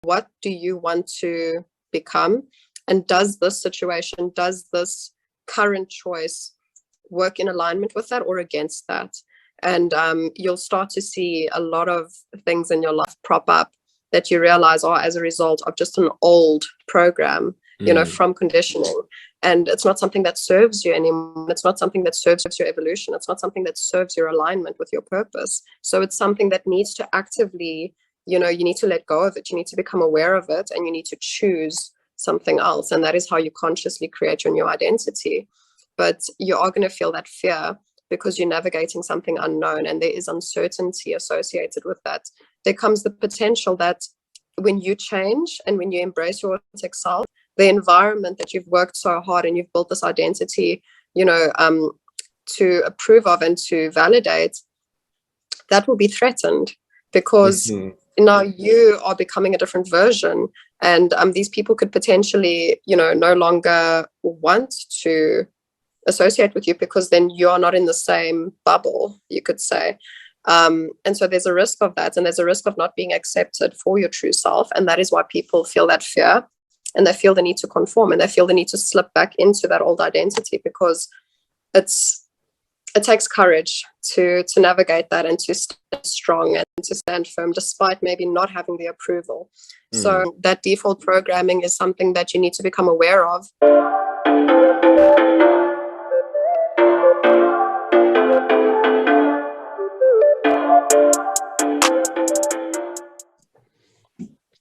what do you want to become? And does this situation, does this current choice work in alignment with that or against that? And you'll start to see a lot of things in your life prop up that you realize are as a result of just an old program, from conditioning. And it's not something that serves you anymore. It's not something that serves your evolution. It's not something that serves your alignment with your purpose. So it's something that needs to actively, you need to let go of it. You need to become aware of it, and you need to choose something else. And that is how you consciously create your new identity. But you are going to feel that fear because you're navigating something unknown, and there is uncertainty associated with that. There comes the potential that when you change and when you embrace your authentic self, the environment that you've worked so hard and you've built this identity, to approve of and to validate, that will be threatened because now you are becoming a different version. And these people could potentially, no longer want to associate with you because then you are not in the same bubble, you could say. And so there's a risk of that, and there's a risk of not being accepted for your true self. And that is why people feel that fear, and they feel the need to conform, and they feel the need to slip back into that old identity, because it takes courage to navigate that and to stand strong and to stand firm despite maybe not having the approval. So that default programming is something that you need to become aware of.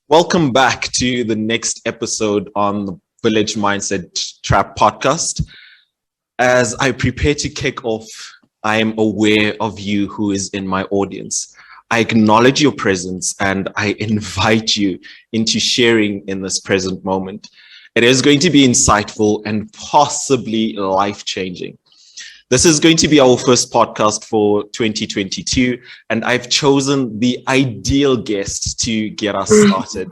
Welcome back to the next episode on the Village Mindset Trap podcast. As I prepare to kick off, I am aware of you who is in my audience. I acknowledge your presence and I invite you into sharing in this present moment. It is going to be insightful and possibly life-changing. This is going to be our first podcast for 2022, and I've chosen the ideal guest to get us started.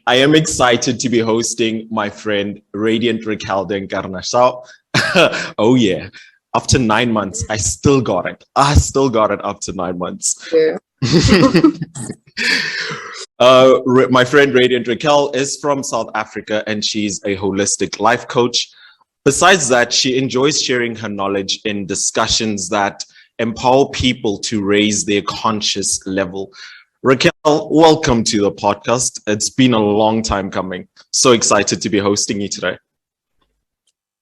I am excited to be hosting my friend, Radiant Raquel de Encarnacao. Oh yeah, after 9 months, I still got it. After 9 months. Yeah. My friend Radiant Raquel is from South Africa, and she's a holistic life coach. Besides that, she enjoys sharing her knowledge in discussions that empower people to raise their conscious level. Raquel, welcome to the podcast. It's been a long time coming. So excited to be hosting you today.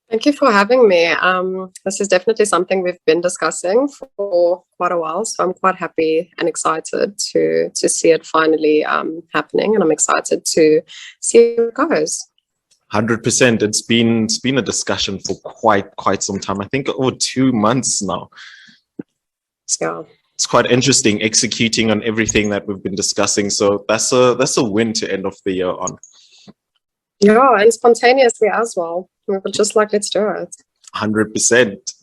Thank you for having me. This is definitely something we've been discussing for quite a while, so I'm quite happy and excited to see it finally happening, and I'm excited to see how it goes. 100%. It's been a discussion for quite some time. I think over 2 months now. Yeah. It's quite interesting executing on everything that we've been discussing. So that's a win to end off the year on. Yeah, and spontaneously as well. We were just like, let's do it. 100%.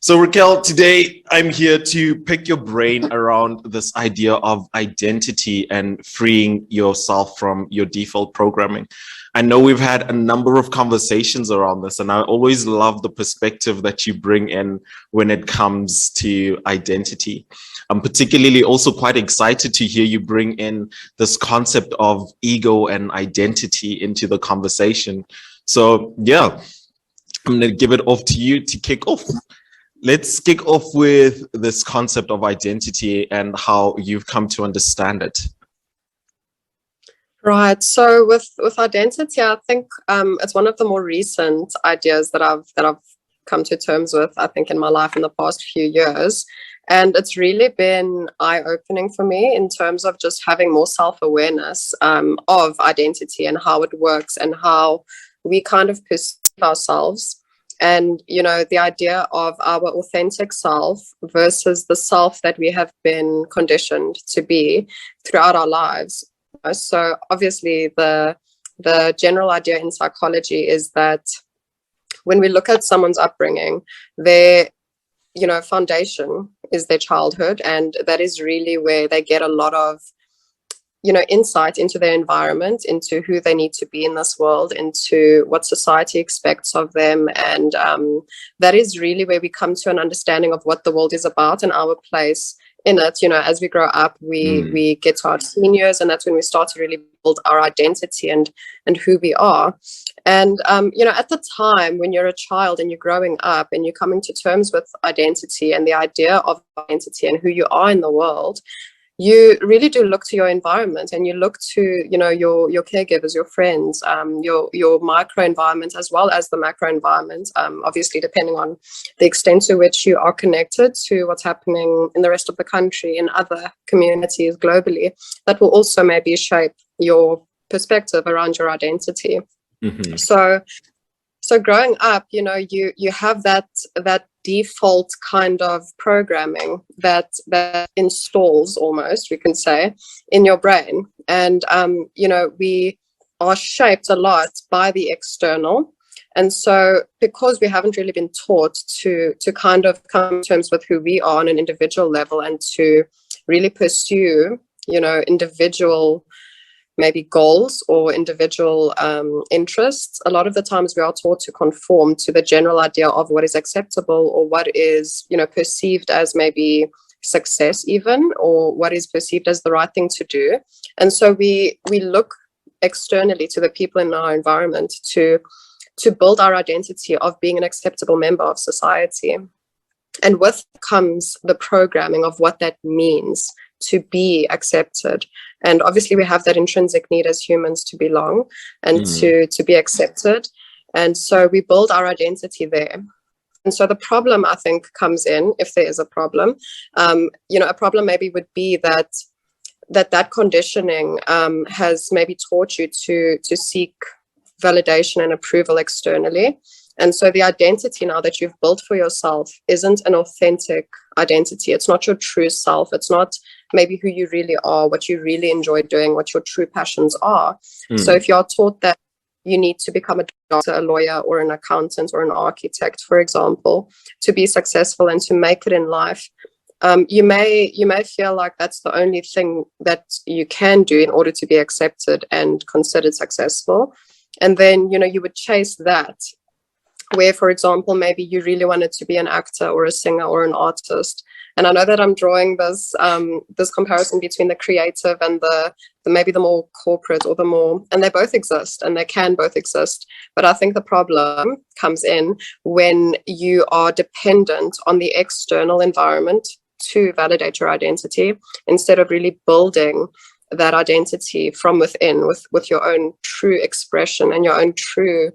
So Raquel, today I'm here to pick your brain around this idea of identity and freeing yourself from your default programming. I know we've had a number of conversations around this, and I always love the perspective that you bring in when it comes to identity. I'm particularly also quite excited to hear you bring in this concept of ego and identity into the conversation. So yeah, I'm going to give it off to you to kick off. Let's kick off with this concept of identity and how you've come to understand it. Right. So with identity, I think it's one of the more recent ideas that I've come to terms with, I think, in my life in the past few years. And it's really been eye-opening for me in terms of just having more self-awareness of identity and how it works and how we kind of perceive ourselves. And, the idea of our authentic self versus the self that we have been conditioned to be throughout our lives. So obviously the general idea in psychology is that when we look at someone's upbringing, their, foundation is their childhood. And that is really where they get a lot of, insight into their environment, into who they need to be in this world, into what society expects of them. And that is really where we come to an understanding of what the world is about and our place in it. As we grow up, we get to our seniors, and that's when we start to really build our identity and who we are. And at the time when you're a child and you're growing up and you're coming to terms with identity and the idea of identity and who you are in the world, you really do look to your environment, and you look to your caregivers, your friends, your micro environment as well as the macro environment, obviously depending on the extent to which you are connected to what's happening in the rest of the country, in other communities globally. That will also maybe shape your perspective around your identity. Mm-hmm. So growing up, you have that default kind of programming that installs, almost, we can say, in your brain. And we are shaped a lot by the external. And so because we haven't really been taught to kind of come to terms with who we are on an individual level, and to really pursue individual maybe goals or individual interests, a lot of the times we are taught to conform to the general idea of what is acceptable, or what is perceived as maybe success even, or what is perceived as the right thing to do. And so we look externally to the people in our environment to build our identity of being an acceptable member of society. And with comes the programming of what that means to be accepted. And obviously we have that intrinsic need as humans to belong and to be accepted. And so we build our identity there. And so the problem, I think, comes in, if there is a problem, a problem maybe would be that conditioning has maybe taught you to seek validation and approval externally. And so the identity now that you've built for yourself isn't an authentic identity. It's not your true self. It's not maybe who you really are, what you really enjoy doing, what your true passions are. So if you're taught that you need to become a doctor, a lawyer, or an accountant, or an architect, for example, to be successful and to make it in life, you may feel like that's the only thing that you can do in order to be accepted and considered successful. And then, you would chase that, where, for example, maybe you really wanted to be an actor or a singer or an artist. And I know that I'm drawing this comparison between the creative and the maybe the more corporate, or and they both exist, and they can both exist. But I think the problem comes in when you are dependent on the external environment to validate your identity, instead of really building that identity from within with your own true expression and your own true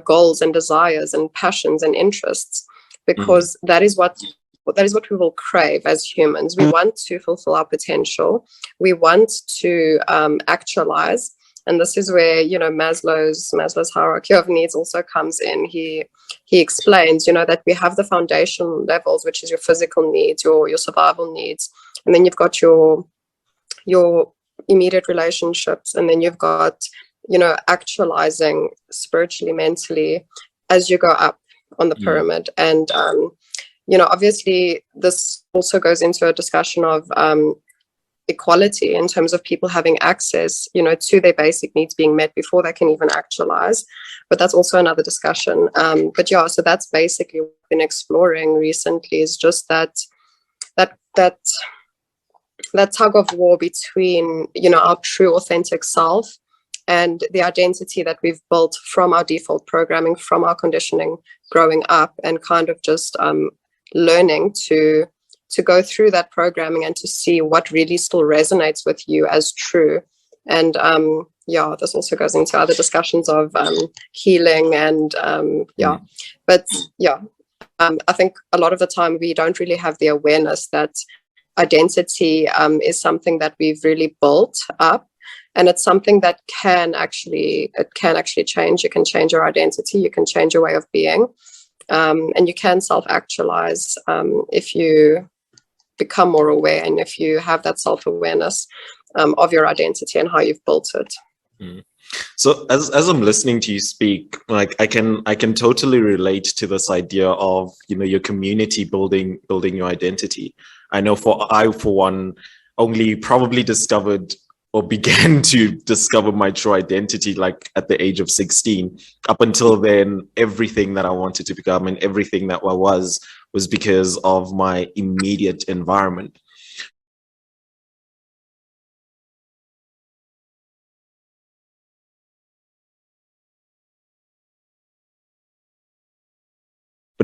goals and desires and passions and interests, because that is what we will crave as humans. We want to fulfill our potential. We want to actualize. And this is where, Maslow's hierarchy of needs also comes in. He explains, that we have the foundation levels, which is your physical needs, your survival needs. And then you've got your immediate relationships. And then you've got actualizing spiritually, mentally, as you go up on the pyramid. And, obviously this also goes into a discussion of equality, in terms of people having access, to their basic needs being met before they can even actualize. But that's also another discussion. But yeah, so that's basically what I've been exploring recently, is just that tug of war between, our true authentic self and the identity that we've built from our default programming, from our conditioning growing up, and kind of just learning to go through that programming and to see what really still resonates with you as true. And this also goes into other discussions of healing and but I think a lot of the time we don't really have the awareness that identity is something that we've really built up. And it's something that can actually change. You can change your identity. You can change your way of being. And you can self-actualize if you become more aware, and if you have that self-awareness of your identity and how you've built it. So as I'm listening to you speak, like I can totally relate to this idea of, your community building your identity. I know I for one only probably discovered or began to discover my true identity like at the age of 16. Up until then, everything that I wanted to become and everything that I was because of my immediate environment.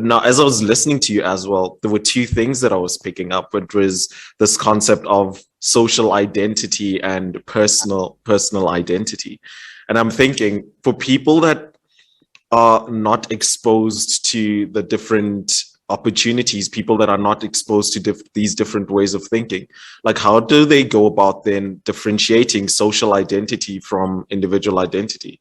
now, as I was listening to you as well, there were two things that I was picking up, which was this concept of social identity and personal identity. And I'm thinking, for people that are not exposed to the different opportunities, people that are not exposed to these different ways of thinking, like how do they go about then differentiating social identity from individual identity?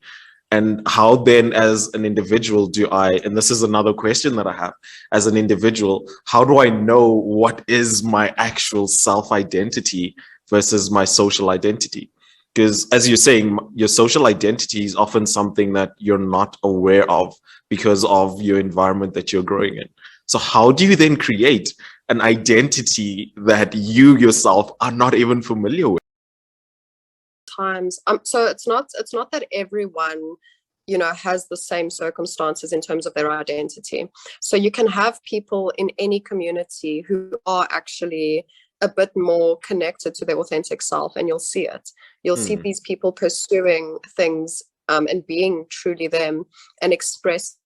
And how then, as an individual, do I, and this is another question that I have, as an individual, how do I know what is my actual self-identity versus my social identity? Because as you're saying, your social identity is often something that you're not aware of because of your environment that you're growing in. So how do you then create an identity that you yourself are not even familiar with? Times so it's not that everyone, you know, has the same circumstances in terms of their identity. So you can have people in any community who are actually a bit more connected to their authentic self, and you'll see it. You'll see these people pursuing things and being truly them and express.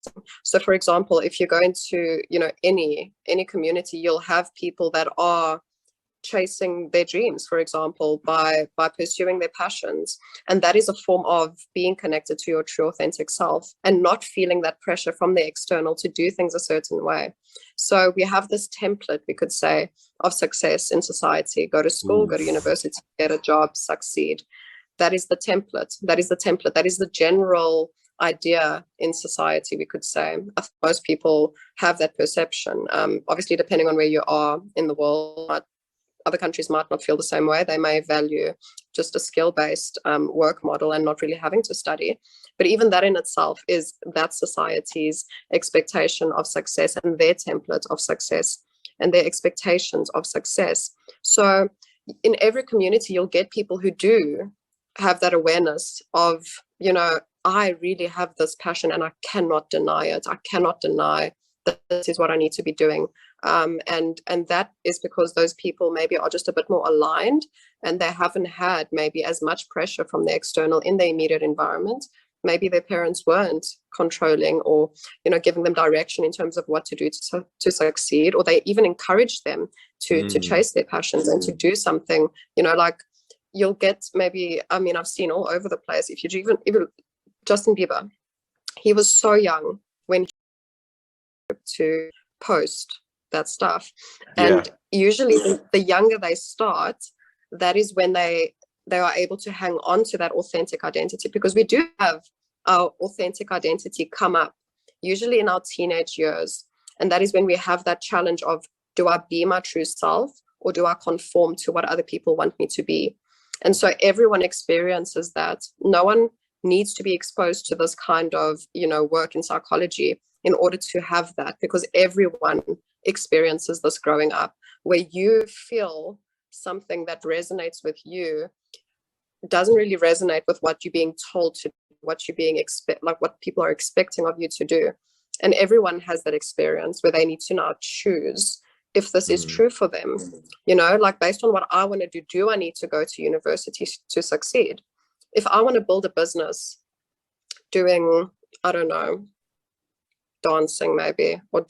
So for example, if you go into, you know, any community, you'll have people that are chasing their dreams, for example, by pursuing their passions, and that is a form of being connected to your true authentic self and not feeling that pressure from the external to do things a certain way. So we have this template, we could say, of success in society: go to school, go to university, get a job, succeed. That is the template. That is the general idea in society, we could say. Most people have that perception. Obviously, depending on where you are in the world, other countries might not feel the same way. They may value just a skill-based work model and not really having to study. But even that in itself is that society's expectation of success and their template of success and their expectations of success. So in every community, you'll get people who do have that awareness of, you know, I really have this passion and I cannot deny it. I cannot deny that this is what I need to be doing. And that is because those people maybe are just a bit more aligned and they haven't had maybe as much pressure from the external in their immediate environment. Maybe their parents weren't controlling or, you know, giving them direction in terms of what to do to succeed, or they even encouraged them to chase their passions and to do something, you know, like you'll get maybe, I mean, I've seen all over the place. If you even Justin Bieber, he was so young when he to post that stuff. And usually the younger they start, that is when they are able to hang on to that authentic identity, because we do have our authentic identity come up usually in our teenage years. And that is when we have that challenge of, do I be my true self or do I conform to what other people want me to be? And so everyone experiences that. No one needs to be exposed to this kind of, you know, work in psychology in order to have that, because everyone experiences this growing up, where you feel something that resonates with you doesn't really resonate with what you're being told to, what you're being like what people are expecting of you to do. And everyone has that experience where they need to now choose if this is true for them. You know, like based on what I want to do I need to go to university to succeed? If I want to build a business doing, I don't know, dancing maybe, or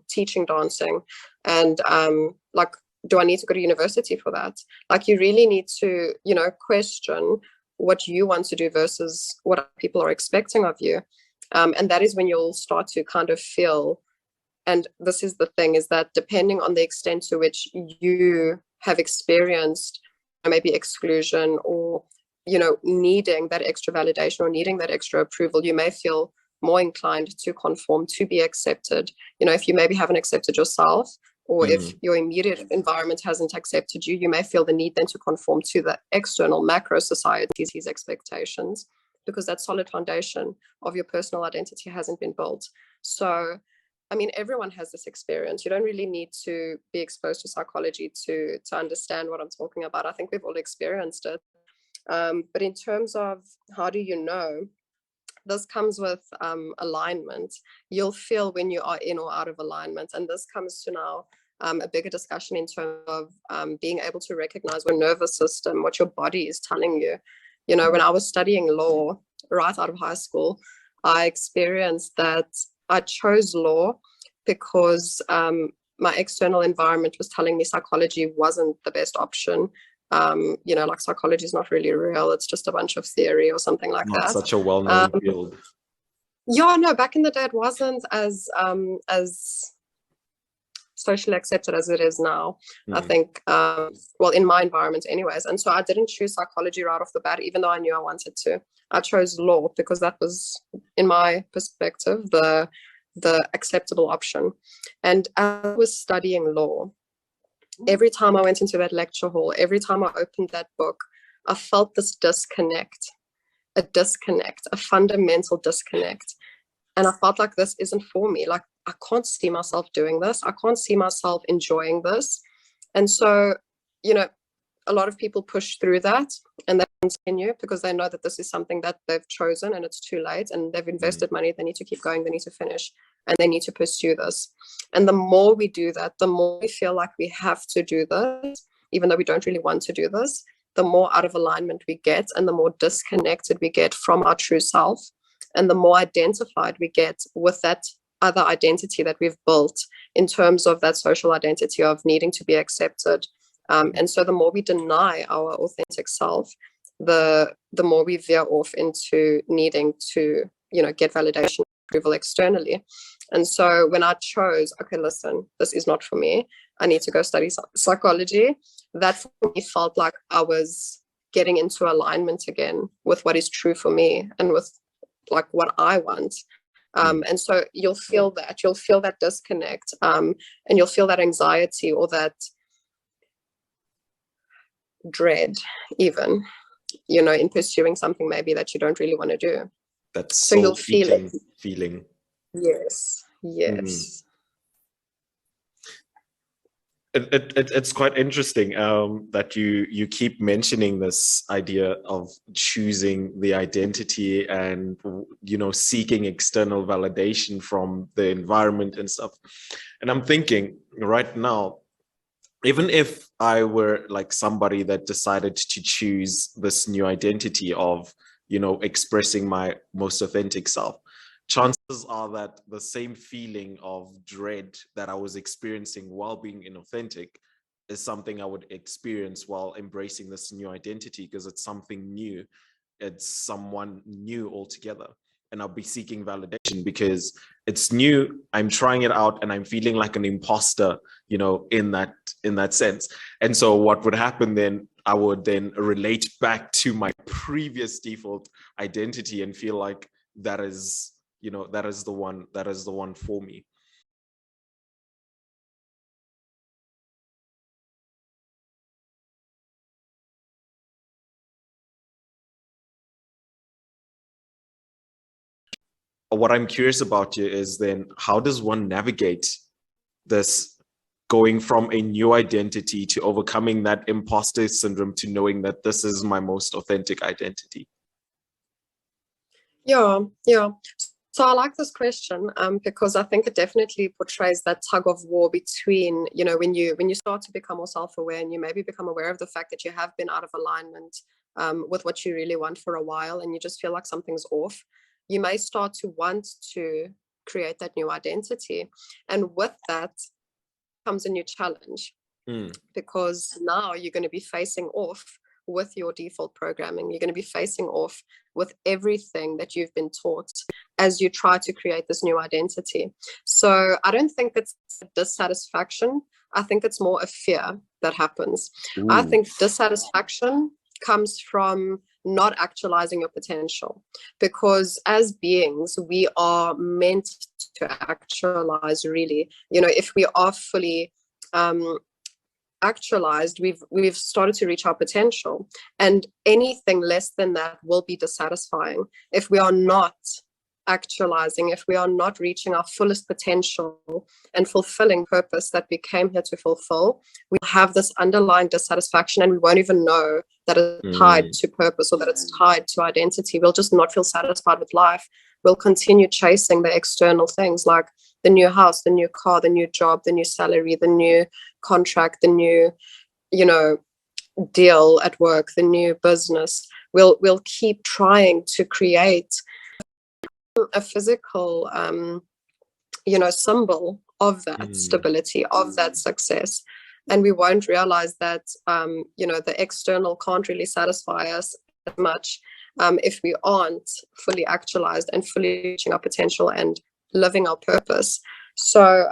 teaching dancing, and like, do I need to go to university for that? Like, you really need to, you know, question what you want to do versus what people are expecting of you. And that is when you'll start to kind of feel, and this is the thing, is that depending on the extent to which you have experienced maybe exclusion, or, you know, needing that extra validation or needing that extra approval, you may feel more inclined to conform, to be accepted. You know, if you maybe haven't accepted yourself, or if your immediate environment hasn't accepted you, you may feel the need then to conform to the external macro society's expectations, because that solid foundation of your personal identity hasn't been built. So, I mean, everyone has this experience. You don't really need to be exposed to psychology to understand what I'm talking about. I think we've all experienced it. But in terms of how do you know, this comes with alignment. You'll feel when you are in or out of alignment. And this comes to now a bigger discussion in terms of being able to recognize your nervous system, what your body is telling you. You know, when I was studying law right out of high school, I experienced that I chose law because my external environment was telling me psychology wasn't the best option. Like psychology is not really real. It's just a bunch of theory or something like Not that. such a well-known field. Yeah, no, back in the day it wasn't as socially accepted as it is now. I think, well, in my environment anyways. And so I didn't choose psychology right off the bat, even though I knew I wanted to. I chose law because that was, in my perspective, the acceptable option. And I was studying law. Every time I went into that lecture hall, every time I opened that book, I felt this disconnect, a fundamental disconnect. And I felt like this isn't for me. Like, I can't see myself doing this. I can't see myself enjoying this. And so, a lot of people push through that and they continue because they know that this is something that they've chosen and it's too late and they've invested money. They need to keep going. They need to finish and they need to pursue this. And the more we do that, the more we feel like we have to do this, even though we don't really want to do this, the more out of alignment we get and the more disconnected we get from our true self and the more identified we get with that other identity that we've built in terms of that social identity of needing to be accepted. And so the more we deny our authentic self, the more we veer off into needing to, get validation, approval externally. And so when I chose, okay, listen, this is not for me, I need to go study psychology, that for me felt like I was getting into alignment again with what is true for me and with like what I want. And so you'll feel that disconnect, and you'll feel that anxiety or that dread even, in pursuing something maybe that you don't really want to do. That's so you'll feel it. Feeling. Yes. It's quite interesting that you keep mentioning this idea of choosing the identity and seeking external validation from the environment and stuff. And I'm thinking right now, even if I were like somebody that decided to choose this new identity of expressing my most authentic self, chances are that the same feeling of dread that I was experiencing while being inauthentic is something I would experience while embracing this new identity, because it's something new. It's someone new altogether. And I'll be seeking validation because it's new. I'm trying it out and I'm feeling like an imposter, in that sense. And so what would happen then, I would then relate back to my previous default identity and feel like that is the one for me. What I'm curious about you is then, how does one navigate this, going from a new identity to overcoming that imposter syndrome to knowing that this is my most authentic identity? Yeah. So I like this question because I think it definitely portrays that tug of war between, when you start to become more self-aware and you maybe become aware of the fact that you have been out of alignment with what you really want for a while and you just feel like something's off, you may start to want to create that new identity. And with that comes a new challenge because now you're going to be facing off with your default programming. You're going to be facing off with everything that you've been taught as you try to create this new identity. So I don't think it's a dissatisfaction. I think it's more a fear that happens. Ooh. I think dissatisfaction comes from not actualizing your potential, because as beings, we are meant to actualize, really. If we are fully actualized, we've started to reach our potential, and anything less than that will be dissatisfying. If we are not actualizing, if we are not reaching our fullest potential and fulfilling purpose that we came here to fulfill, we have this underlying dissatisfaction, and we won't even know that it's tied to purpose or that it's tied to identity. We'll just not feel satisfied with life. We'll continue chasing the external things like the new house, the new car, the new job, the new salary, the new contract, the new, deal at work, the new business. We'll keep trying to create a physical, symbol of that stability, of that success. And we won't realize that, the external can't really satisfy us as much if we aren't fully actualized and fully reaching our potential and living our purpose. So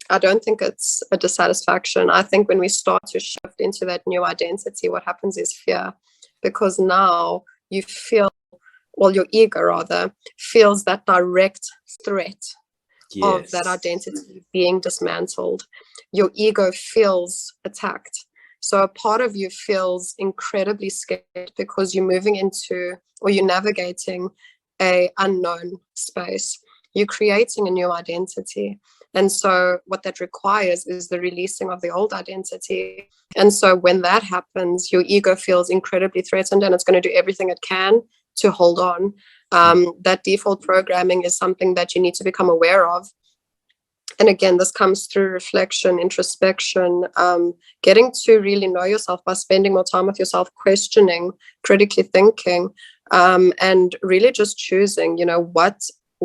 I don't think it's a dissatisfaction. I think when we start to shift into that new identity, what happens is fear, because now you feel, well, your ego rather feels that direct threat of that identity being dismantled. Your ego feels attacked. So a part of you feels incredibly scared because you're moving into, or you're navigating a unknown space. You're creating a new identity. And so what that requires is the releasing of the old identity. And so when that happens, your ego feels incredibly threatened, and it's going to do everything it can to hold on. That default programming is something that you need to become aware of. And again, this comes through reflection, introspection, getting to really know yourself by spending more time with yourself, questioning, critically thinking, and really just choosing,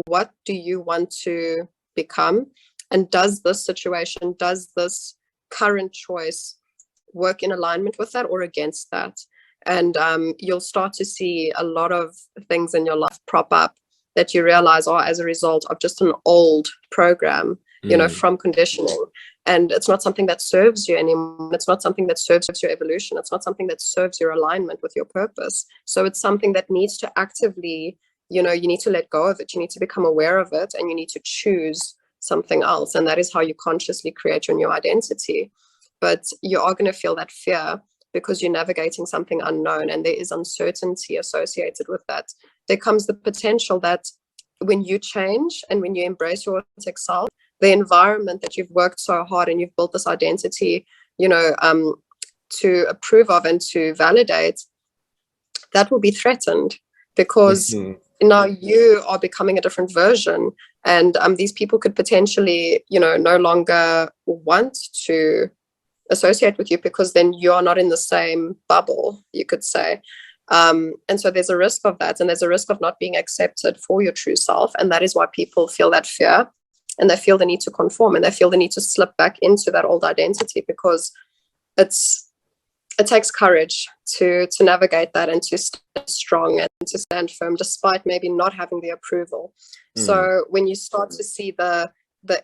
what do you want to become? And does this situation, does this current choice work in alignment with that or against that? And you'll start to see a lot of things in your life prop up that you realize are as a result of just an old program, from conditioning. And it's not something that serves you anymore. It's not something that serves your evolution. It's not something that serves your alignment with your purpose. So it's something that needs to actively, you need to let go of it. You need to become aware of it, and you need to choose something else. And that is how you consciously create your new identity. But you are going to feel that fear because you're navigating something unknown, and there is uncertainty associated with that. There comes the potential that when you change and when you embrace your authentic self, the environment that you've worked so hard and you've built this identity, to approve of and to validate, that will be threatened because now you are becoming a different version. And these people could potentially, no longer want to associate with you because then you are not in the same bubble, you could say. And so there's a risk of that, and there's a risk of not being accepted for your true self. And that is why people feel that fear, and they feel the need to conform, and they feel the need to slip back into that old identity, because it takes courage to navigate that and to stand strong and to stand firm despite maybe not having the approval. So when you start to see the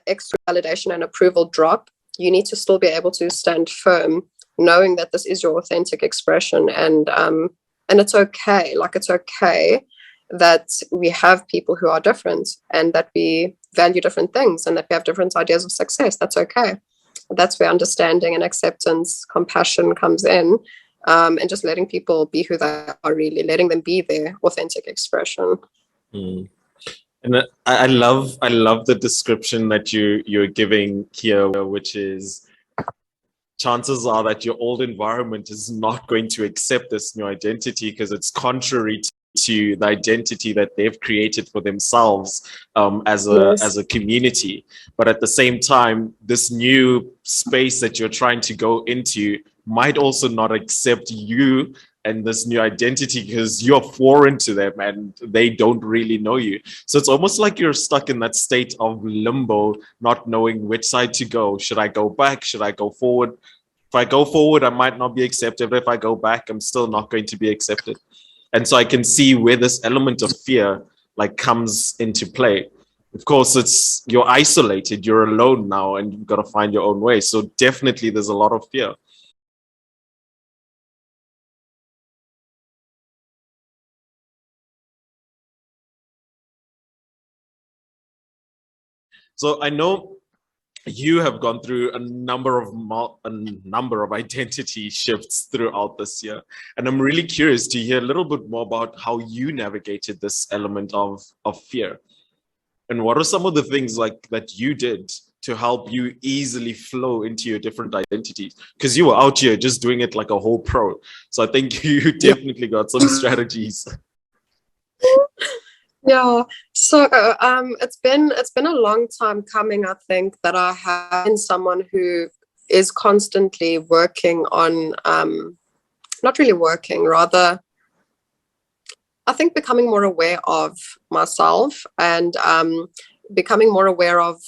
extra validation and approval drop, you need to still be able to stand firm, knowing that this is your authentic expression. And it's okay. Like, it's okay that we have people who are different, and that we value different things, and that we have different ideas of success. That's okay. That's where understanding and acceptance, compassion comes in, and just letting people be who they are, really letting them be their authentic expression. And I love the description that you're giving here, which is, chances are that your old environment is not going to accept this new identity because it's contrary to the identity that they've created for themselves as a community. But at the same time, this new space that you're trying to go into might also not accept you and this new identity because you're foreign to them and they don't really know you. So it's almost like you're stuck in that state of limbo, not knowing which side to go. Should I go back? Should I go forward? If I go forward, I might not be accepted. But if I go back, I'm still not going to be accepted. And so I can see where this element of fear comes into play. Of course, you're isolated, you're alone now, and you've got to find your own way. So definitely there's a lot of fear. So I know you have gone through a number of identity shifts throughout this year, and I'm really curious to hear a little bit more about how you navigated this element of fear, and what are some of the things that you did to help you easily flow into your different identities, because you were out here just doing it like a whole pro. So I think you definitely got some strategies. Yeah, so it's been a long time coming. I think that I have been someone who is constantly working on, not really working, rather, I think becoming more aware of myself, and becoming more aware of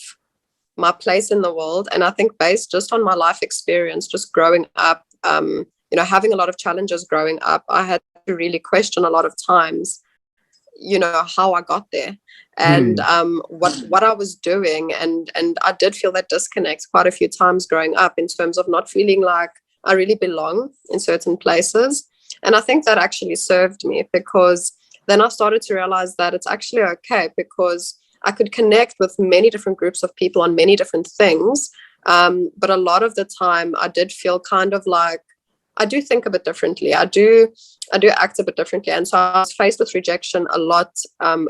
my place in the world. And I think based just on my life experience, just growing up, having a lot of challenges growing up, I had to really question a lot of times, how I got there and what I was doing. And I did feel that disconnect quite a few times growing up in terms of not feeling like I really belong in certain places. And I think that actually served me, because then I started to realize that it's actually okay, because I could connect with many different groups of people on many different things. But a lot of the time I did feel kind of like I do think a bit differently. I do act a bit differently. And so I was faced with rejection a lot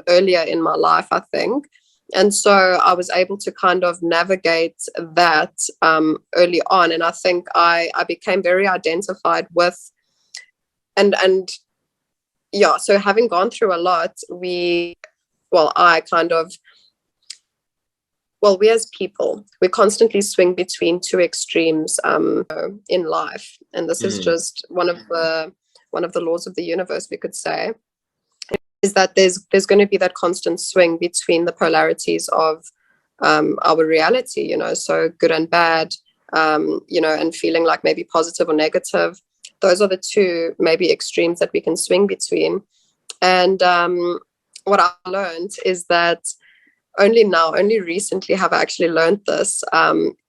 earlier in my life, I think. And so I was able to kind of navigate that early on. And I think I became very identified with, and yeah, so having gone through a lot, we as people, we constantly swing between two extremes in life. And this is just one of the laws of the universe, we could say, is that there's going to be that constant swing between the polarities of our reality, so good and bad, and feeling like maybe positive or negative. Those are the two maybe extremes that we can swing between. And what I learned is that only recently have I actually learned this,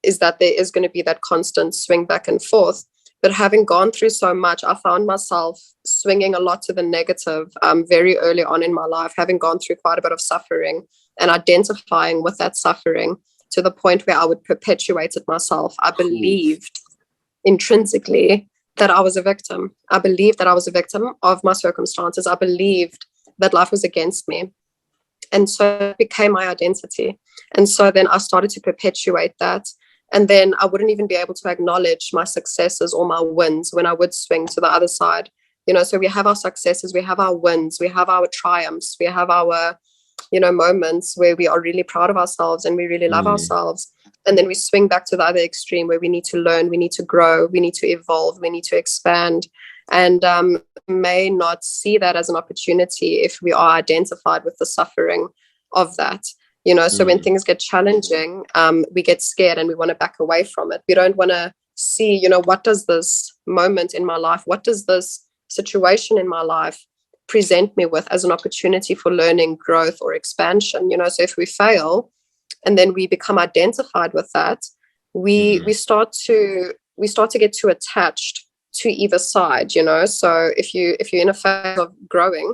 is that there is going to be that constant swing back and forth. But having gone through so much, I found myself swinging a lot to the negative very early on in my life, having gone through quite a bit of suffering and identifying with that suffering to the point where I would perpetuate it myself. I believed intrinsically that I was a victim. I believed that I was a victim of my circumstances. I believed that life was against me. And so it became my identity. And so then I started to perpetuate that. And then I wouldn't even be able to acknowledge my successes or my wins when I would swing to the other side. So we have our successes, we have our wins, we have our triumphs, we have our, moments where we are really proud of ourselves and we really love ourselves. And then we swing back to the other extreme where we need to learn, we need to grow, we need to evolve, we need to expand. And may not see that as an opportunity if we are identified with the suffering of that. So when things get challenging, we get scared and we want to back away from it. We don't want to see, what does this moment in my life, what does this situation in my life present me with as an opportunity for learning, growth, or expansion? So if we fail and then we become identified with that, we start to get too attached to either side. So if you're in a phase of growing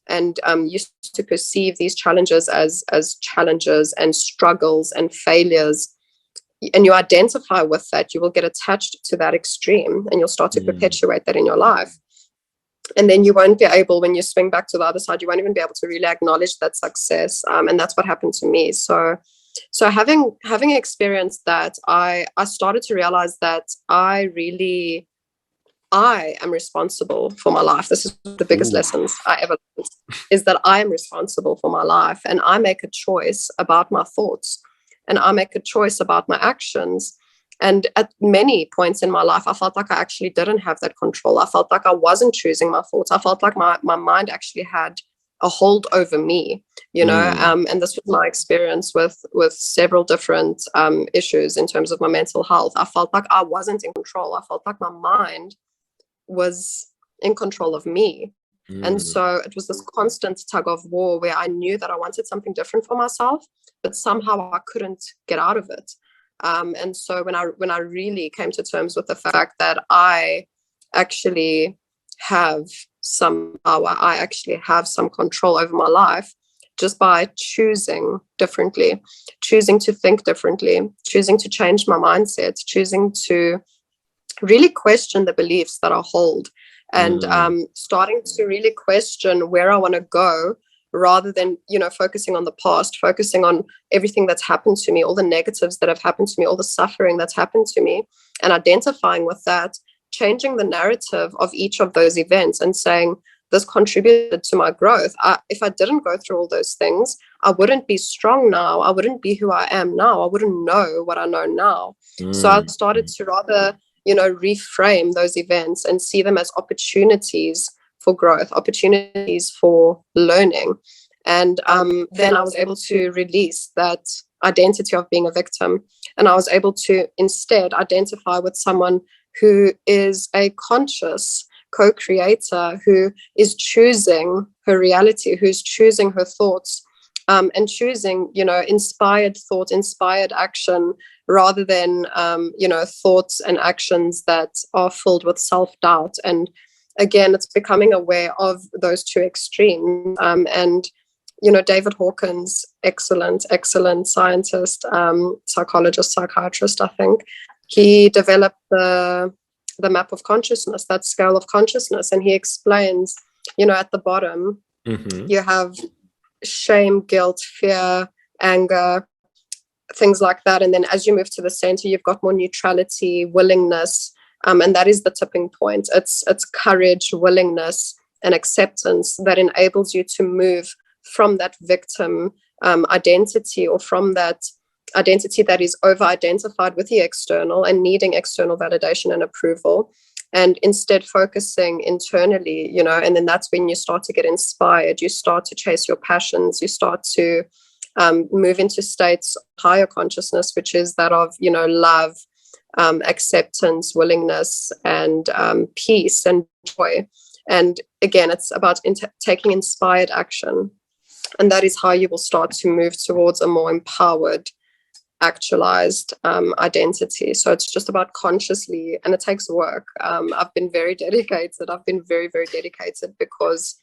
and you start to perceive these challenges as challenges and struggles and failures, and you identify with that, you will get attached to that extreme and you'll start to perpetuate that in your life. And then you won't be able, when you swing back to the other side, you won't even be able to really acknowledge that success. And that's what happened to me. So having experienced that, I started to realize that I am responsible for my life. This is the biggest lessons I ever learned, is that I am responsible for my life, and I make a choice about my thoughts, and I make a choice about my actions. And at many points in my life, I felt like I actually didn't have that control. I felt like I wasn't choosing my thoughts. I felt like my mind actually had a hold over me, and this was my experience with several different issues in terms of my mental health. I felt like I wasn't in control. I felt like my mind was in control of me. And so it was this constant tug of war where I knew that I wanted something different for myself, but somehow I couldn't get out of it. And so when I really came to terms with the fact that I actually have some power, I actually have some control over my life, just by choosing differently, choosing to think differently, choosing to change my mindset, choosing to really question the beliefs that I hold, and starting to really question where I want to go, rather than, focusing on the past, focusing on everything that's happened to me, all the negatives that have happened to me, all the suffering that's happened to me, and identifying with that, changing the narrative of each of those events and saying, this contributed to my growth. If I didn't go through all those things, I wouldn't be strong now. I wouldn't be who I am now. I wouldn't know what I know now. So I started to rather, reframe those events and see them as opportunities for growth, opportunities for learning. And then I was able to release that identity of being a victim. And I was able to instead identify with someone who is a conscious co-creator, who is choosing her reality, who's choosing her thoughts, and choosing, inspired thought, inspired action, rather than, thoughts and actions that are filled with self-doubt. And again, it's becoming aware of those two extremes. And David Hawkins, excellent scientist, psychologist, psychiatrist, I think, he developed the map of consciousness, that scale of consciousness. And he explains, at the bottom, you have shame, guilt, fear, anger, things like that. And then as you move to the center, you've got more neutrality, willingness, and that is the tipping point. It's courage, willingness, and acceptance that enables you to move from that victim identity, or from that identity that is over-identified with the external and needing external validation and approval, and instead focusing internally, and then that's when you start to get inspired, you start to chase your passions, you start to move into states of higher consciousness, which is that of, love, acceptance, willingness, and peace and joy. And again, it's about taking inspired action. And that is how you will start to move towards a more empowered, actualized identity. So it's just about consciously, and it takes work. I've been very dedicated. I've been very, very dedicated, because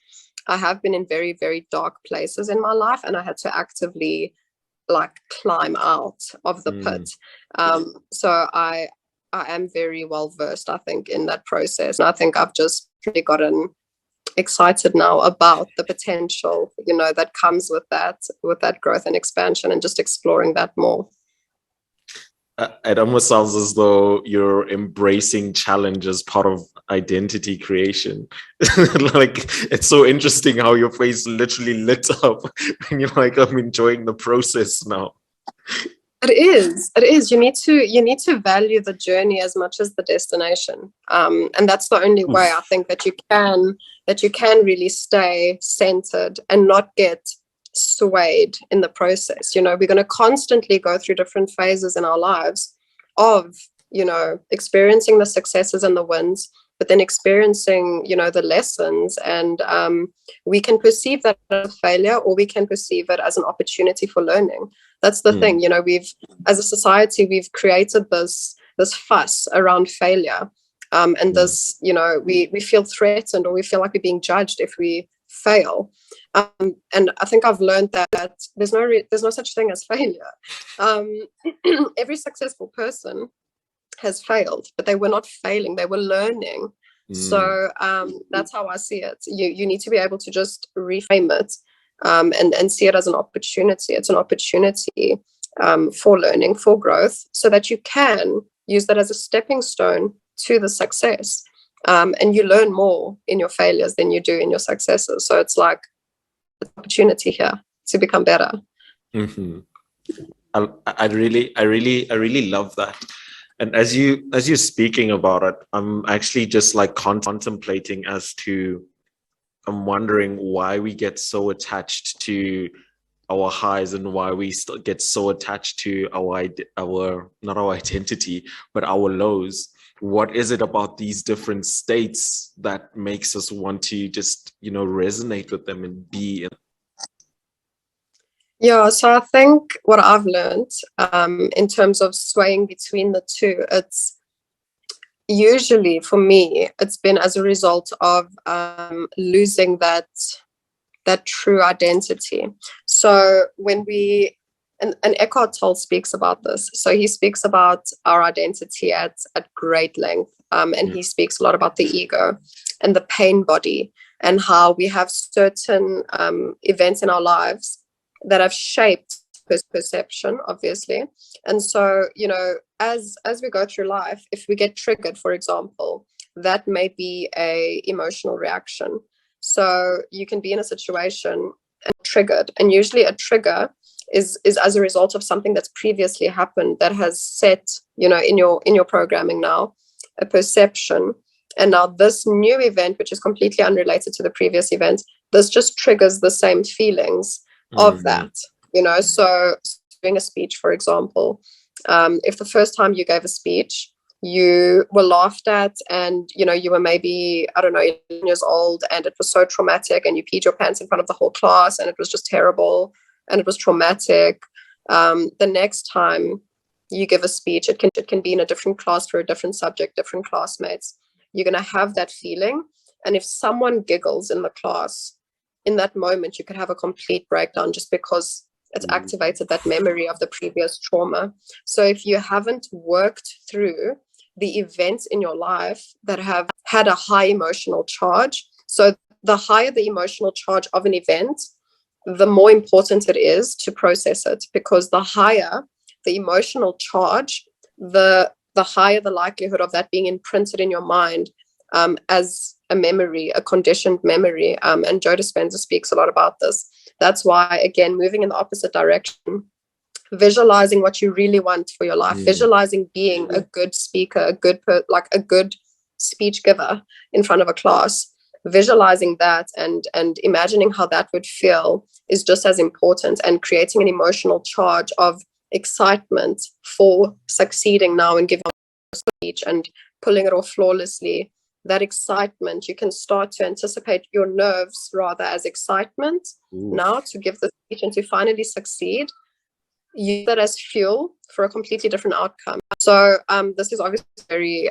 I have been in very, very dark places in my life, and I had to actively climb out of the pit. So I am very well versed, I think, in that process. And I think I've just really gotten excited now about the potential, that comes with that growth and expansion, and just exploring that more. It almost sounds as though you're embracing challenge as part of identity creation. It's so interesting how your face literally lit up and you're like, I'm enjoying the process now. It is. You need to value the journey as much as the destination. And that's the only way, I think, that you can really stay centered and not get swayed in the process. We're going to constantly go through different phases in our lives of, experiencing the successes and the wins, but then experiencing, the lessons. And we can perceive that as a failure, or we can perceive it as an opportunity for learning. That's the thing. We've, as a society, we've created this fuss around failure. And this, we feel threatened, or we feel like we're being judged if we fail. And I think I've learned that there's no such thing as failure. Every successful person has failed, but they were not failing, they were learning. So that's how I see it. You need to be able to just reframe it, and see it as an opportunity. It's an opportunity for learning, for growth, so that you can use that as a stepping stone to the success. And you learn more in your failures than you do in your successes. So it's like an opportunity here to become better. I really love that. And as you're speaking about it, I'm actually just contemplating as to, I'm wondering why we get so attached to our highs and why we get so attached to our not our identity, but our lows. What is it about these different states that makes us want to just, resonate with them and be in? Yeah, so I think what I've learned in terms of swaying between the two, it's usually, for me, it's been as a result of losing that true identity. So when we, and Eckhart Tolle speaks about this. So he speaks about our identity at great length, and he speaks a lot about the ego and the pain body, and how we have certain events in our lives that have shaped perception, obviously. And so, as we go through life, if we get triggered, for example, that may be a emotional reaction. So you can be in a situation and triggered, and usually a trigger is as a result of something that's previously happened that has set, in your programming now, a perception. And now this new event, which is completely unrelated to the previous event, this just triggers the same feelings of that, so doing a speech, for example, if the first time you gave a speech, you were laughed at and, you were maybe, I don't know, 11 years old and it was so traumatic and you peed your pants in front of the whole class and it was just terrible and it was traumatic. The next time you give a speech, it can be in a different class for a different subject, different classmates. You're going to have that feeling. And if someone giggles in the class, in that moment, you could have a complete breakdown just because it's activated that memory of the previous trauma. So if you haven't worked through the events in your life that have had a high emotional charge, so the higher the emotional charge of an event, the more important it is to process it, because the higher the emotional charge, the higher the likelihood of that being imprinted in your mind as a memory, a conditioned memory. And Joe Dispenza speaks a lot about this. That's why, again, moving in the opposite direction, visualizing what you really want for your life, visualizing being a good speaker, a good speech giver in front of a class, visualizing that and imagining how that would feel is just as important, and creating an emotional charge of excitement for succeeding now and giving a speech and pulling it off flawlessly. That excitement, you can start to anticipate your nerves rather as excitement now to give the speech and to finally succeed. Use that as fuel for a completely different outcome. So this is obviously very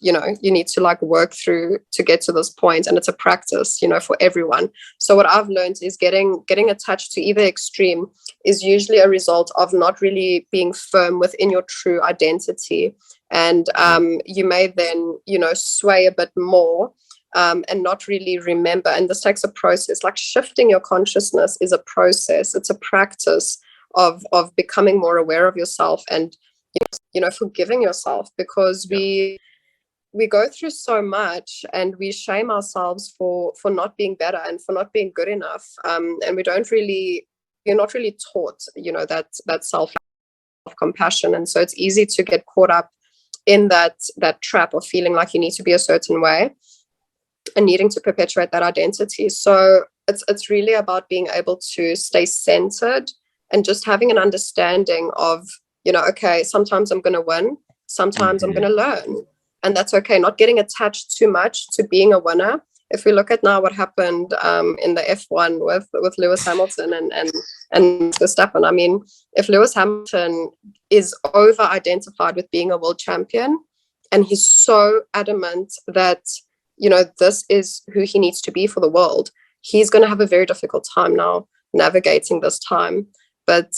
you need to work through to get to this point, and it's a practice, for everyone. So what I've learned is getting attached to either extreme is usually a result of not really being firm within your true identity. And you may then, sway a bit more and not really remember. And this takes a process. Like shifting your consciousness is a process. It's a practice of becoming more aware of yourself and, forgiving yourself, because we go through so much and we shame ourselves for not being better and for not being good enough. And you're not really taught, that self-compassion. And so it's easy to get caught up in that trap of feeling like you need to be a certain way and needing to perpetuate that identity. So it's really about being able to stay centered and just having an understanding of, okay, sometimes I'm going to win, sometimes I'm going to learn. And that's okay. Not getting attached too much to being a winner. If we look at now what happened in the F1 with Lewis Hamilton and Verstappen, I mean, if Lewis Hamilton is over-identified with being a world champion, and he's so adamant that, this is who he needs to be for the world, he's going to have a very difficult time now navigating this time. But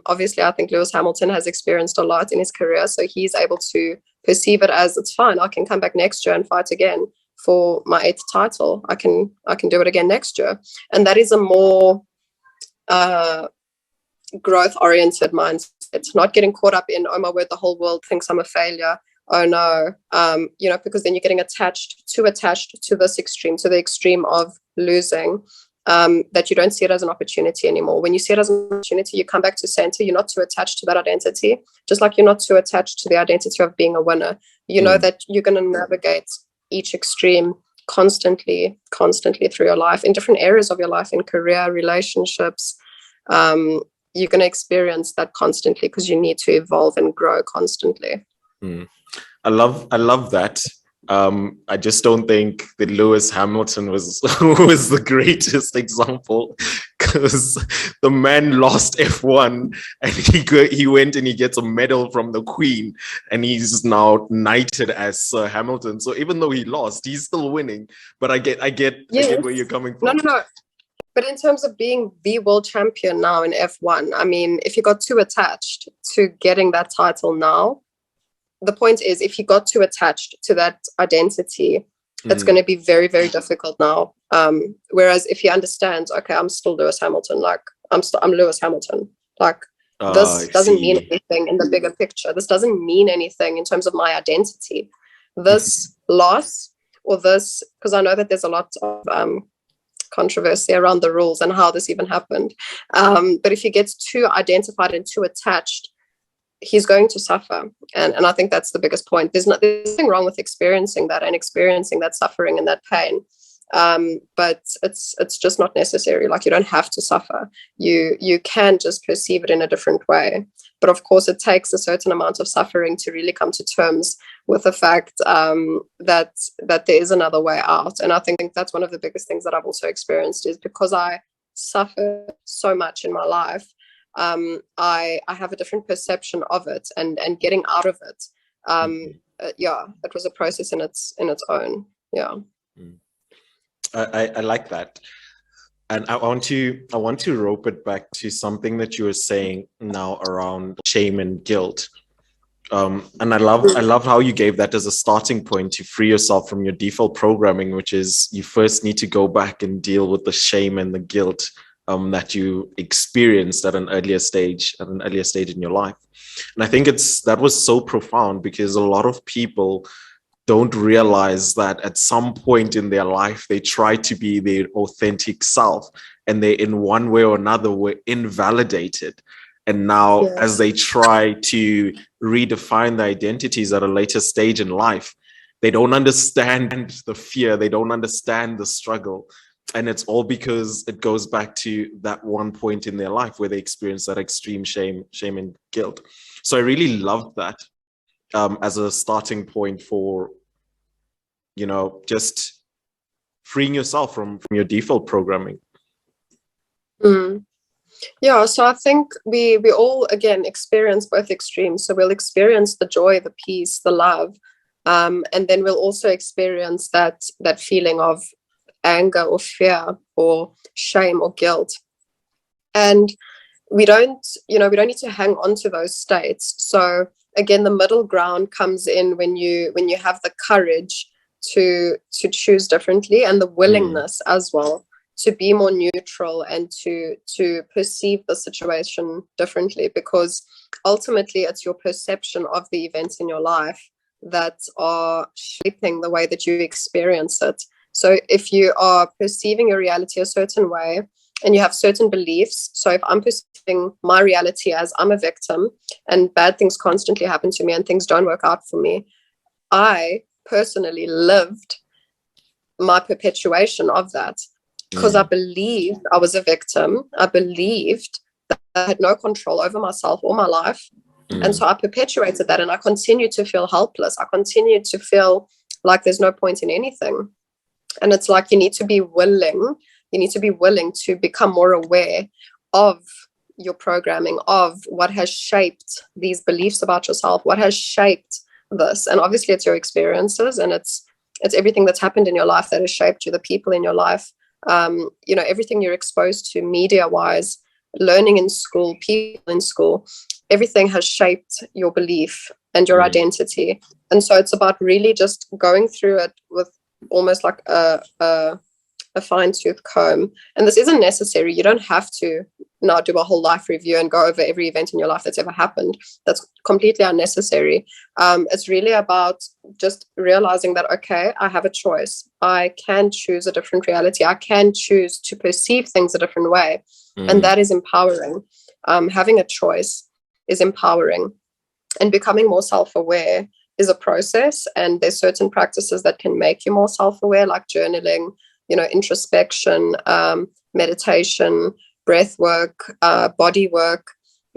obviously, I think Lewis Hamilton has experienced a lot in his career, so he's able to perceive it as, it's fine, I can come back next year and fight again for my 8th title. I can do it again next year. And that is a more growth-oriented mindset. It's not getting caught up in, oh my word, the whole world thinks I'm a failure. Oh no, because then you're getting too attached to this extreme, to the extreme of losing, that you don't see it as an opportunity anymore. When you see it as an opportunity, you come back to center. You're not too attached to that identity, just like you're not too attached to the identity of being a winner. You know that you're going to navigate each extreme constantly through your life, in different areas of your life, in career, relationships. You're going to experience that constantly because you need to evolve and grow constantly. I love that. I just don't think that Lewis Hamilton was the greatest example, because the man lost F1 and he went and he gets a medal from the Queen and he's now knighted as Sir Hamilton. So even though he lost, he's still winning. But I get where you're coming from. No. But in terms of being the world champion now in F1, I mean, if you got too attached to getting that title now, the point is, if you got too attached to that identity, it's going to be very, very difficult now. Whereas if you understand, okay, I'm still Lewis Hamilton, like I'm Lewis Hamilton, like this doesn't mean anything in the bigger picture. This doesn't mean anything in terms of my identity. This loss or this, because I know that there's a lot of controversy around the rules and how this even happened. But if he gets too identified and too attached, he's going to suffer. And I think that's the biggest point. There's nothing wrong with experiencing that and experiencing that suffering and that pain. But it's just not necessary. Like, you don't have to suffer. You can just perceive it in a different way. But of course, it takes a certain amount of suffering to really come to terms with the fact that there is another way out. And I think that's one of the biggest things that I've also experienced, is because I suffer so much in my life. I have a different perception of it, and getting out of it. Yeah, it was a process in its own. Yeah. I like that. And I want to rope it back to something that you were saying now around shame and guilt. And I love how you gave that as a starting point to free yourself from your default programming, which is you first need to go back and deal with the shame and the guilt that you experienced at an earlier stage in your life. And I think that was so profound, because a lot of people don't realize that at some point in their life, they try to be their authentic self, and they, in one way or another, were invalidated. And now, as they try to redefine their identities at a later stage in life, they don't understand the fear, they don't understand the struggle. And it's all because it goes back to that one point in their life where they experience that extreme shame and guilt. So I really love that. As a starting point for, just freeing yourself from your default programming. Yeah, so I think we all, again, experience both extremes. So we'll experience the joy, the peace, the love, and then we'll also experience that feeling of anger or fear or shame or guilt. And we don't need to hang on to those states. So again, the middle ground comes in when you have the courage to choose differently, and the willingness as well to be more neutral and to perceive the situation differently, because ultimately it's your perception of the events in your life that are shaping the way that you experience it. So if you are perceiving your reality a certain way and you have certain beliefs, so if I'm perceiving my reality as I'm a victim and bad things constantly happen to me and things don't work out for me, I personally lived my perpetuation of that, because I believed I was a victim. I believed that I had no control over myself or my life. And so I perpetuated that, and I continued to feel helpless. I continued to feel like there's no point in anything. And it's like, you need to be willing to become more aware of your programming, of what has shaped these beliefs about yourself, what has shaped this. And obviously it's your experiences, and it's everything that's happened in your life that has shaped you, the people in your life, everything you're exposed to media wise, learning in school, people in school, everything has shaped your belief and your identity. And so it's about really just going through it with almost like a fine-tooth comb. And this isn't necessary. You don't have to now do a whole life review and go over every event in your life that's ever happened. That's completely unnecessary. It's really about just realizing that, okay, I have a choice. I can choose a different reality. I can choose to perceive things a different way. And that is empowering. Having a choice is empowering. And becoming more self-aware is a process. And there's certain practices that can make you more self-aware, like journaling, introspection, meditation, breath work, body work,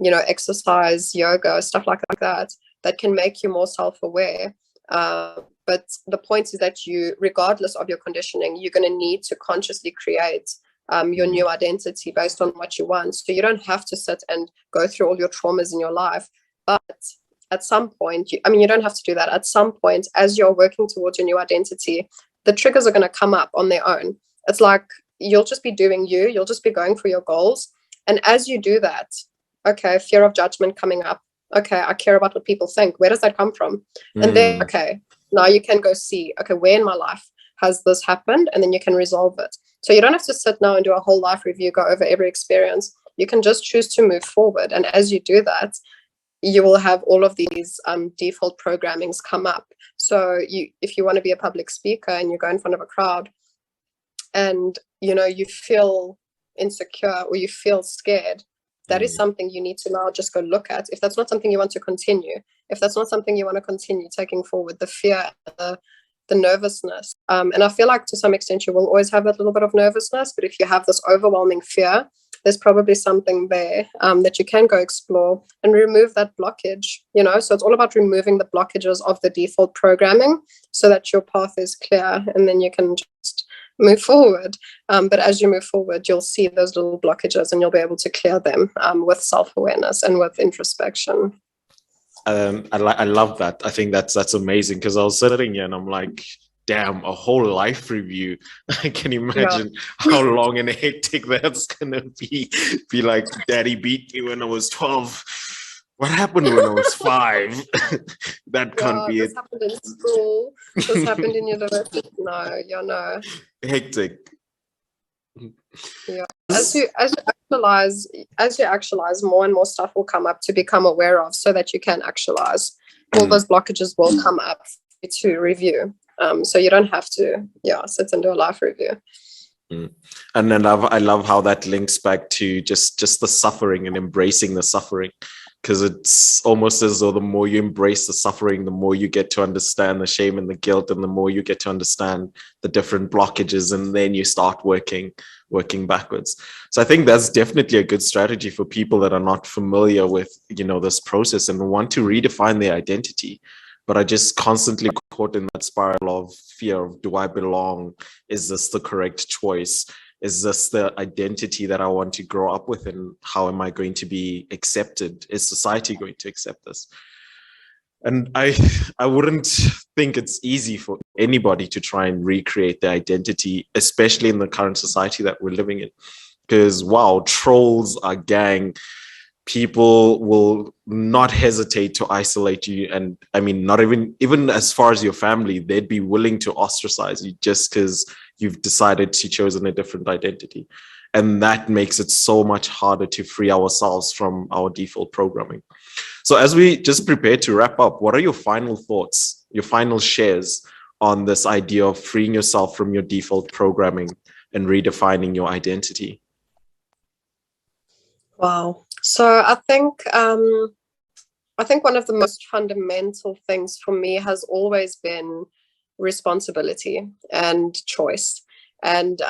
exercise, yoga, stuff like that can make you more self-aware. But the point is that you, regardless of your conditioning, you're going to need to consciously create your new identity based on what you want. So you don't have to sit and go through all your traumas in your life. But at some point, you don't have to do that. At some point, as you're working towards your new identity, the triggers are going to come up on their own. It's like, you'll just be doing you. You'll just be going for your goals. And as you do that, okay, fear of judgment coming up. Okay, I care about what people think. Where does that come from? And then, okay, now you can go see, okay, where in my life has this happened? And then you can resolve it. So you don't have to sit now and do a whole life review, go over every experience. You can just choose to move forward. And as you do that, you will have all of these default programmings come up. So if you want to be a public speaker and you go in front of a crowd and, you feel insecure or you feel scared, that is something you need to now just go look at. If that's not something you want to continue, taking forward, the fear, the nervousness. And I feel like to some extent you will always have a little bit of nervousness, but if you have this overwhelming fear, there's probably something there that you can go explore and remove that blockage, So it's all about removing the blockages of the default programming so that your path is clear, and then you can just move forward. But as you move forward, you'll see those little blockages and you'll be able to clear them with self-awareness and with introspection. I love that. I think that's amazing, because I was sitting here and I'm like, damn, a whole life review. I can imagine how long and hectic that's gonna be. Be like, daddy beat me when I was 12. What happened when I was 5? That can't be this it. Happened in school. This happened in university. No. Hectic. Yeah. As you actualize, more and more stuff will come up to become aware of, so that you can actualize. All those blockages will come up to review. So you don't have to, sit and do a life review. And then I love how that links back to just the suffering and embracing the suffering, because it's almost as though the more you embrace the suffering, the more you get to understand the shame and the guilt, and the more you get to understand the different blockages, and then you start working backwards. So I think that's definitely a good strategy for people that are not familiar with, this process and want to redefine their identity, but are just constantly caught in that spiral of fear of, do I belong? Is this the correct choice? Is this the identity that I want to grow up with? And how am I going to be accepted? Is society going to accept this? And I wouldn't think it's easy for anybody to try and recreate their identity, especially in the current society that we're living in. Because, wow, trolls are gang. People will not hesitate to isolate you. And I mean, not even as far as your family, they'd be willing to ostracize you just because you've decided to chosen a different identity. And that makes it so much harder to free ourselves from our default programming. So as we just prepare to wrap up, what are your final thoughts, your final shares on this idea of freeing yourself from your default programming and redefining your identity? Wow. So I think one of the most fundamental things for me has always been responsibility and choice. And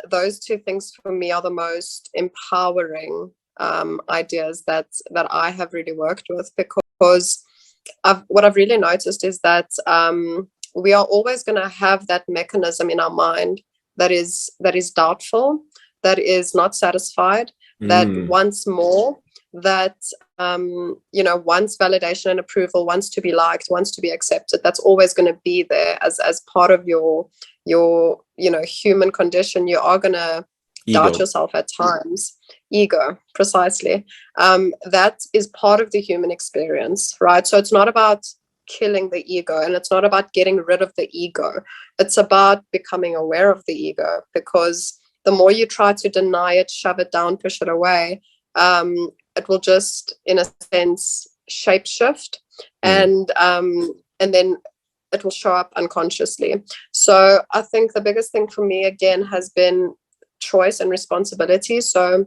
those two things for me are the most empowering ideas that I have really worked with, because what I've really noticed is that we are always going to have that mechanism in our mind that is doubtful, that is not satisfied, that wants more, that wants validation and approval, wants to be liked, wants to be accepted. That's always going to be there as part of your human condition. You are going to doubt yourself at times. Ego, precisely. That is part of the human experience, right? So it's not about killing the ego, and it's not about getting rid of the ego. It's about becoming aware of the ego, because the more you try to deny it, shove it down, push it away, it will just, in a sense, shapeshift, and then it will show up unconsciously. So I think the biggest thing for me, again, has been choice and responsibility. So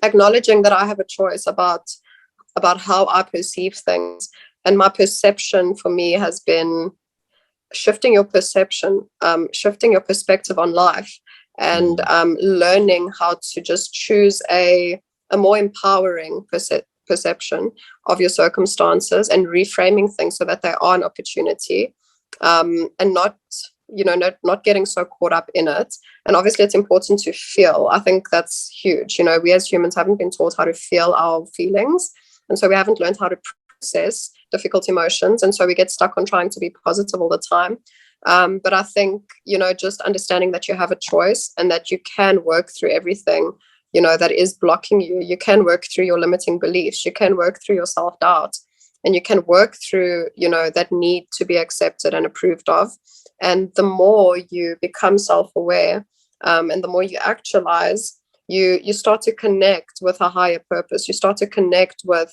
acknowledging that I have a choice about how I perceive things, and my perception for me has been shifting your perception, shifting your perspective on life, and learning how to just choose a more empowering perception of your circumstances, and reframing things so that they are an opportunity, and not getting so caught up in it. And obviously it's important to feel. I think that's huge. We as humans haven't been taught how to feel our feelings, and so we haven't learned how to process difficult emotions, and so we get stuck on trying to be positive all the time. But I think, just understanding that you have a choice, and that you can work through everything, that is blocking you. You can work through your limiting beliefs. You can work through your self-doubt, and you can work through, that need to be accepted and approved of. And the more you become self-aware, and the more you actualize, you start to connect with a higher purpose. You start to connect with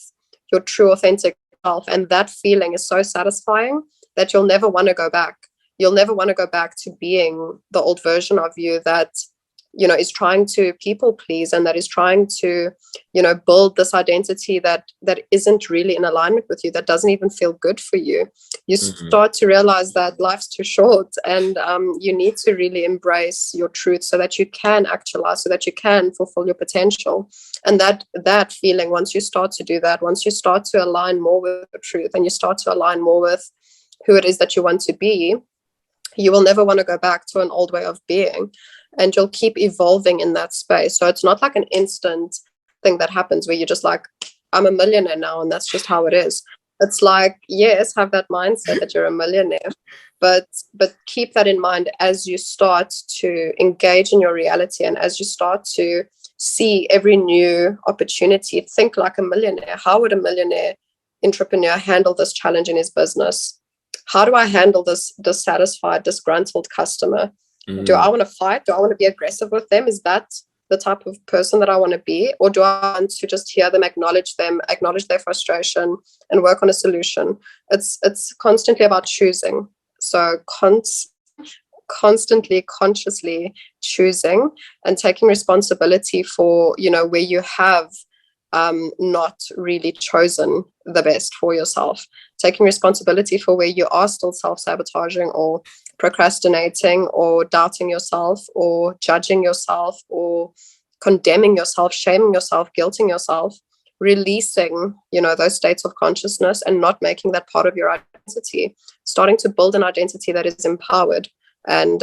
your true, authentic self. And that feeling is so satisfying that you'll never want to go back. You'll never want to go back to being the old version of you that is trying to people please, and that is trying to, build this identity that isn't really in alignment with you, that doesn't even feel good for you, you start to realize that life's too short, and you need to really embrace your truth so that you can actualize, so that you can fulfill your potential. And that feeling, once you start to do that, once you start to align more with the truth, and you start to align more with who it is that you want to be, you will never want to go back to an old way of being, and you'll keep evolving in that space. So it's not like an instant thing that happens where you're just like, I'm a millionaire now, and that's just how it is. It's like, yes, have that mindset that you're a millionaire, but keep that in mind as you start to engage in your reality, and as you start to see every new opportunity. Think like a millionaire. How would a millionaire entrepreneur handle this challenge in his business? How do I handle this dissatisfied, disgruntled customer? Do I want to fight? Do I want to be aggressive with them? Is that the type of person that I want to be? Or do I want to just hear them, acknowledge their frustration, and work on a solution? It's constantly about choosing. So constantly, consciously choosing and taking responsibility for, where you have not really chosen the best for yourself, taking responsibility for where you are still self-sabotaging or procrastinating or doubting yourself or judging yourself or condemning yourself, shaming yourself, guilting yourself, releasing, those states of consciousness and not making that part of your identity, starting to build an identity that is empowered and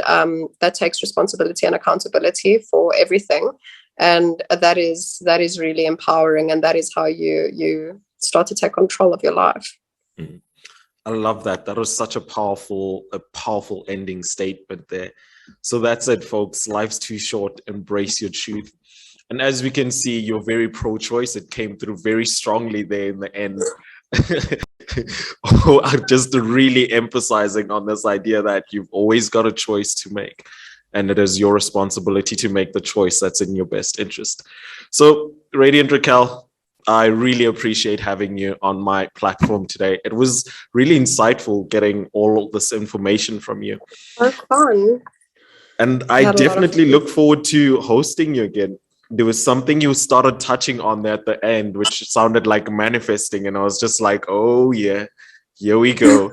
that takes responsibility and accountability for everything. And that is really empowering, and that is how you start to take control of your life. I love that. That was such a powerful ending statement there. So that's it, folks. Life's too short. Embrace your truth. And as we can see, you're very pro-choice. It came through very strongly there in the end. Just really emphasizing on this idea that you've always got a choice to make, and it is your responsibility to make the choice that's in your best interest. So, Radiant Raquel, I really appreciate having you on my platform today. It was really insightful getting all of this information from you. So fun. And I definitely look forward to hosting you again. There was something you started touching on there at the end, which sounded like manifesting. And I was just like, oh yeah, here we go.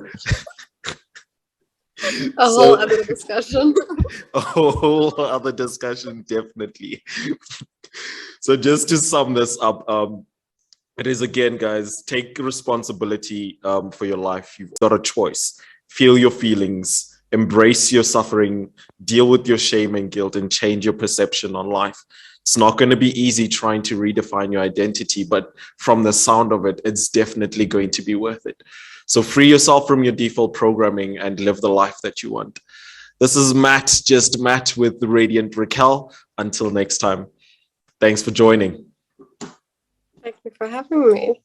Whole other discussion. A whole other discussion, definitely. So just to sum this up, it is, again, guys, take responsibility for your life. You've got a choice. Feel your feelings, embrace your suffering, deal with your shame and guilt, and change your perception on life. It's not going to be easy trying to redefine your identity, but from the sound of it, it's definitely going to be worth it. So free yourself from your default programming and live the life that you want. This is Matt, just Matt with the Radiant Raquel. Until next time, thanks for joining. Thank you for having me.